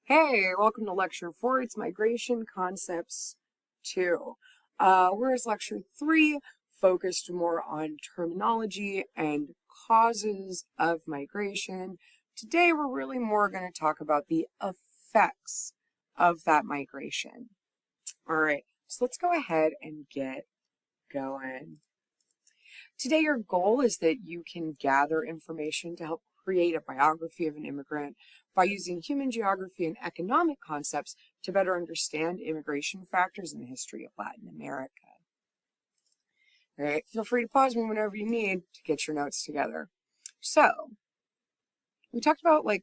Hey, welcome to Lecture 4. It's Migration Concepts 2. Whereas Lecture 3 focused more on terminology and causes of migration, today we're really more going to talk about the effects of that migration. All right, so let's go ahead and get going. Today, your goal is that you can gather information to help create a biography of an immigrant by using human geography and economic concepts to better understand immigration factors in the history of Latin America. All right, feel free to pause me whenever you need to get your notes together. So, we talked about the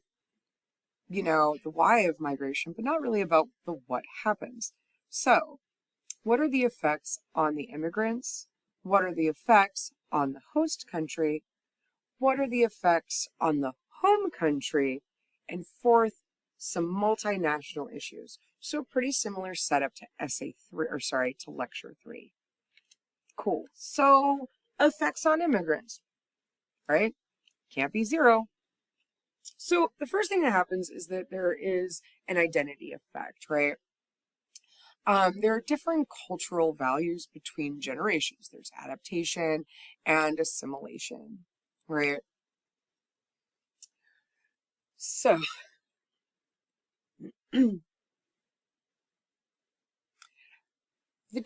why of migration, but not really about the what happens. So, what are the effects on the immigrants? What are the effects on the host country? What are the effects on the home country? And fourth, some multinational issues. So pretty similar setup to to lecture 3. Cool. So effects on immigrants, right? Can't be zero. So the first thing that happens is that there is an identity effect, right? There are different cultural values between generations. There's adaptation and assimilation, right? So, the the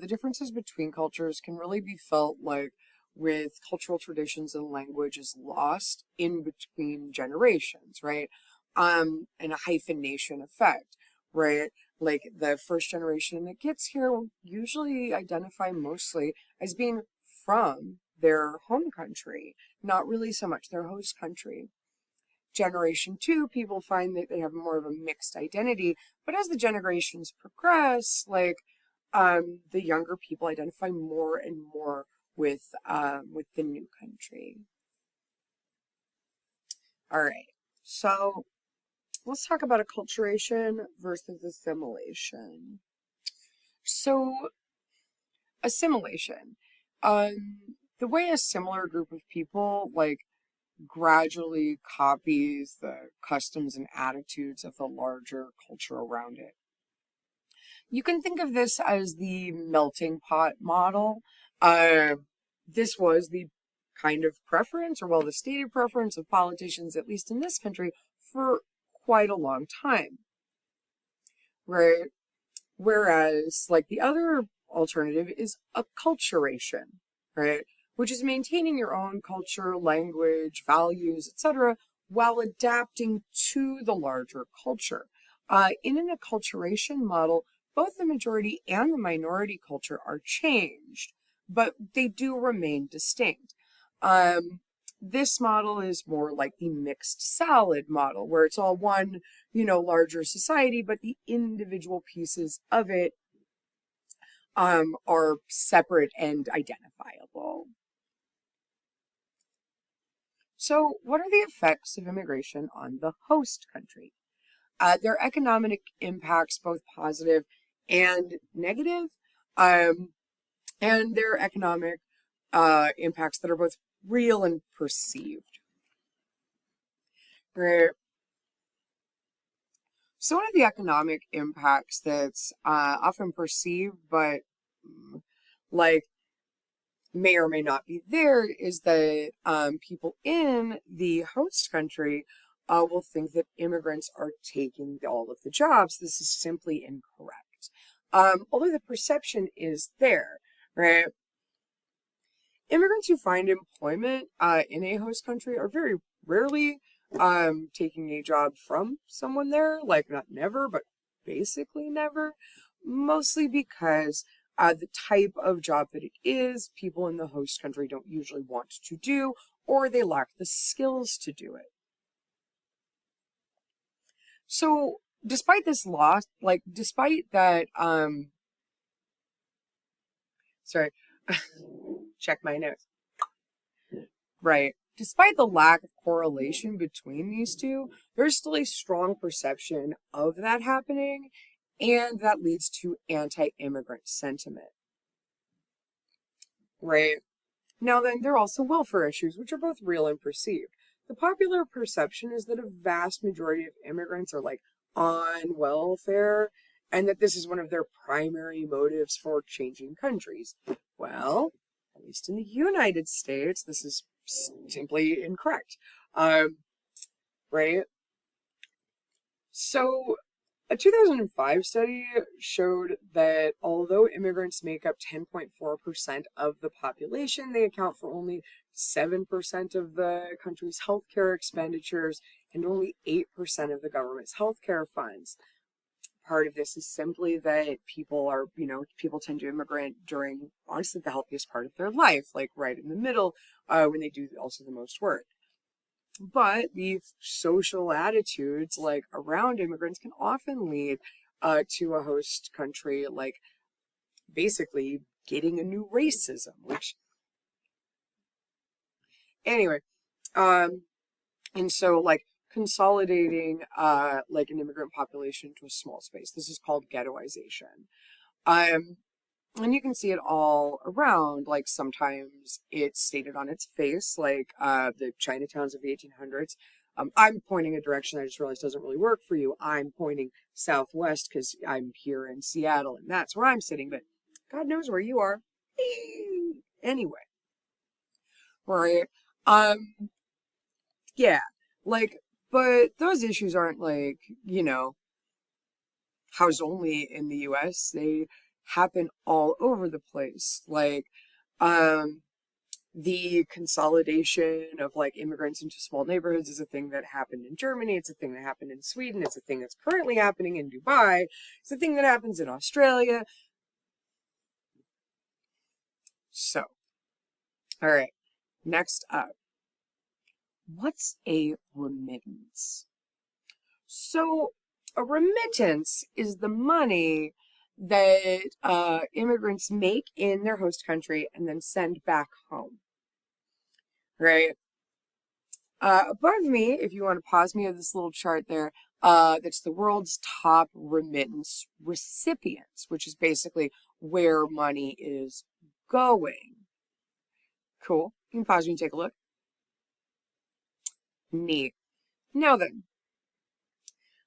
differences between cultures can really be felt with cultural traditions and language is lost in between generations, right? And a hyphenation effect, right? Like the first generation that gets here will usually identify mostly as being from their home country, not really so much their host country. Generation 2, people find that they have more of a mixed identity, but as the generations progress, the younger people identify more and more with the new country. All right, so let's talk about acculturation versus assimilation. So assimilation, the way a similar group of people gradually copies the customs and attitudes of the larger culture around it. You can think of this as the melting pot model. This was the kind of preference, or the stated preference of politicians, at least in this country, for quite a long time. Right? Whereas, the other alternative is acculturation, right? Which is maintaining your own culture, language, values, etc., while adapting to the larger culture. In an acculturation model, both the majority and the minority culture are changed, but they do remain distinct. This model is more like the mixed salad model, where it's all one, larger society, but the individual pieces of it are separate and identifiable. So, what are the effects of immigration on the host country? Their economic impacts, both positive and negative, and their economic impacts that are both real and perceived. Right. So one of the economic impacts that's often perceived, but like may or may not be there, is that people in the host country will think that immigrants are taking all of the jobs. This is simply incorrect. Although the perception is there, right? Immigrants who find employment in a host country are very rarely taking a job from someone there, not never, but basically never, mostly because the type of job that it is, people in the host country don't usually want to do, or they lack the skills to do it. So despite this loss, despite that, sorry, check my notes. Right. Despite the lack of correlation between these two, there's still a strong perception of that happening, and that leads to anti-immigrant sentiment. Right. Now then, there are also welfare issues, which are both real and perceived. the popular perception is that a vast majority of immigrants are like on welfare and that this is one of their primary motives for changing countries. Well, at least in the United States, this is simply incorrect. Right? So, a 2005 study showed that although immigrants make up 10.4% of the population, they account for only 7% of the country's healthcare expenditures and only 8% of the government's healthcare funds. Part of this is simply that people tend to immigrate during, honestly, the healthiest part of their life, like right in the middle, when they do also the most work. But the social attitudes like around immigrants can often lead to a host country like basically getting a new racism, which anyway, and so like consolidating like an immigrant population to a small space. This is called ghettoization. And you can see it all around. Like sometimes it's stated on its face, like the Chinatowns of the 1800s. I'm pointing a direction I just realized doesn't really work for you. I'm pointing southwest because I'm here in Seattle and that's where I'm sitting, but God knows where you are. Anyway, right? Yeah, like, but those issues aren't like, housed only in the US. They happen all over the place. Like, the consolidation of like immigrants into small neighborhoods is a thing that happened in Germany. It's a thing that happened in Sweden. It's a thing that's currently happening in Dubai. It's a thing that happens in Australia. So, all right, next up, what's a remittance? So, a remittance is the money that immigrants make in their host country and then send back home. Right? Above me, if you want to pause me of this little chart there, that's the world's top remittance recipients, which is basically where money is going. Cool. You can pause me and take a look. Neat. Now then,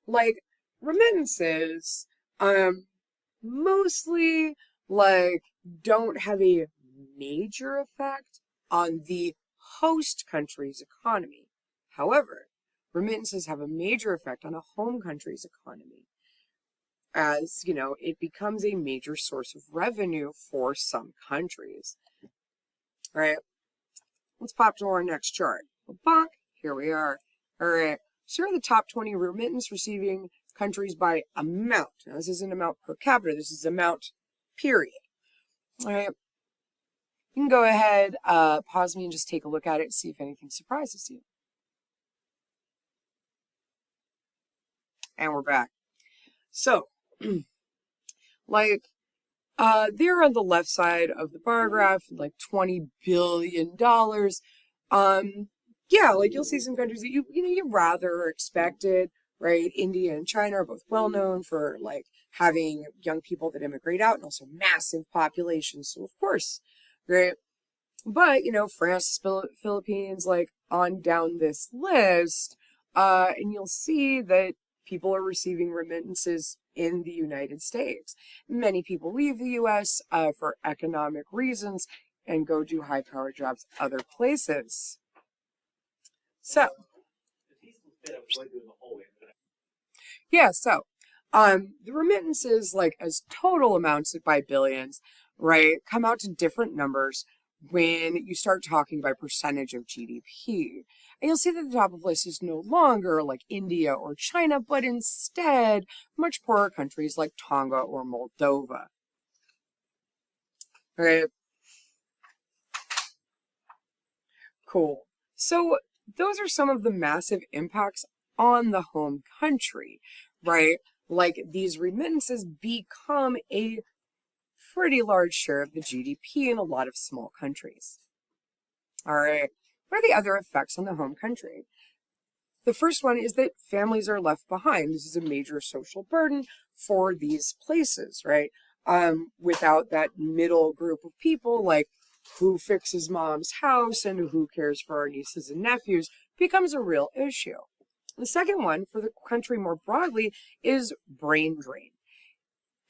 like remittances, mostly like don't have a major effect on the host country's economy. However, remittances have a major effect on a home country's economy as, it becomes a major source of revenue for some countries. All right, let's pop to our next chart. Bonk, here we are. All right, so here are the top 20 remittance receiving countries by amount. Now, this isn't amount per capita, this is amount period. All right, you can go ahead, pause me and just take a look at it and see if anything surprises you. And we're back. So, like, there on the left side of the bar graph, like $20 billion. Yeah, like you'll see some countries that you rather expected, right? India and China are both well known for like having young people that immigrate out and also massive populations. So of course, right? But France, Philippines, like on down this list, and you'll see that people are receiving remittances in the United States. Many people leave the U.S. For economic reasons and go do high-powered jobs other places. So, yeah, so the remittances, like as total amounts by billions, right, come out to different numbers when you start talking by percentage of GDP. And you'll see that the top of the list is no longer like India or China, but instead much poorer countries like Tonga or Moldova. Right? Cool. So those are some of the massive impacts on the home country, right? Like these remittances become a pretty large share of the GDP in a lot of small countries. All right. What are the other effects on the home country? The first one is that families are left behind. This is a major social burden for these places, right? Without that middle group of people, like who fixes mom's house and who cares for our nieces and nephews, becomes a real issue. The second one for the country more broadly is brain drain.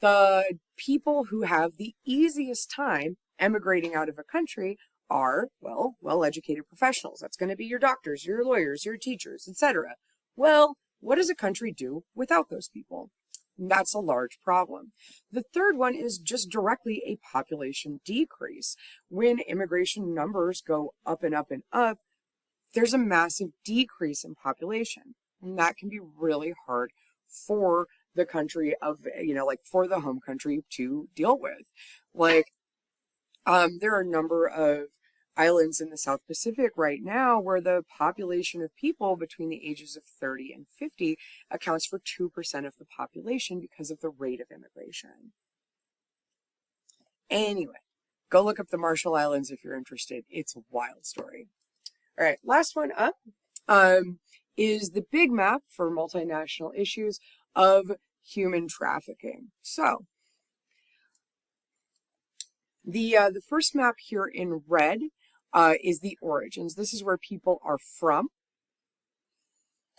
The people who have the easiest time emigrating out of a country are, well, well-educated professionals. That's going to be your doctors, your lawyers, your teachers, etc. Well, what does a country do without those people? That's a large problem. The third one is just directly a population decrease. When immigration numbers go up and up and up, there's a massive decrease in population. And that can be really hard for the country of, like for the home country to deal with. Like, there are a number of islands in the South Pacific right now where the population of people between the ages of 30 and 50 accounts for 2% of the population because of the rate of immigration. Anyway, go look up the Marshall Islands if you're interested. It's a wild story. All right, last one up is the big map for multinational issues of human trafficking. So, the first map here in red is the origins. This is where people are from,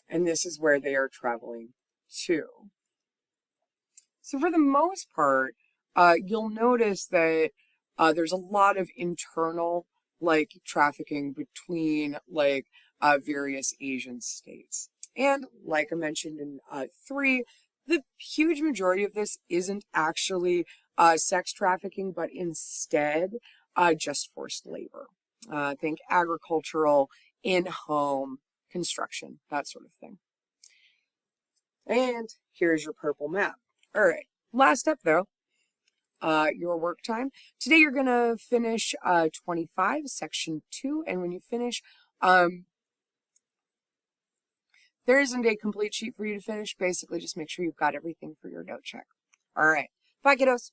and this is where they are traveling to. So for the most part, you'll notice that there's a lot of internal trafficking between various Asian states. And like I mentioned in 3, the huge majority of this isn't actually sex trafficking, but instead just forced labor. Think agricultural, in-home, construction, that sort of thing. And here's your purple map. All right, last up though, your work time. Today you're going to finish 25, section 2, and when you finish, there isn't a complete sheet for you to finish. Basically, just make sure you've got everything for your note check. All right, bye kiddos.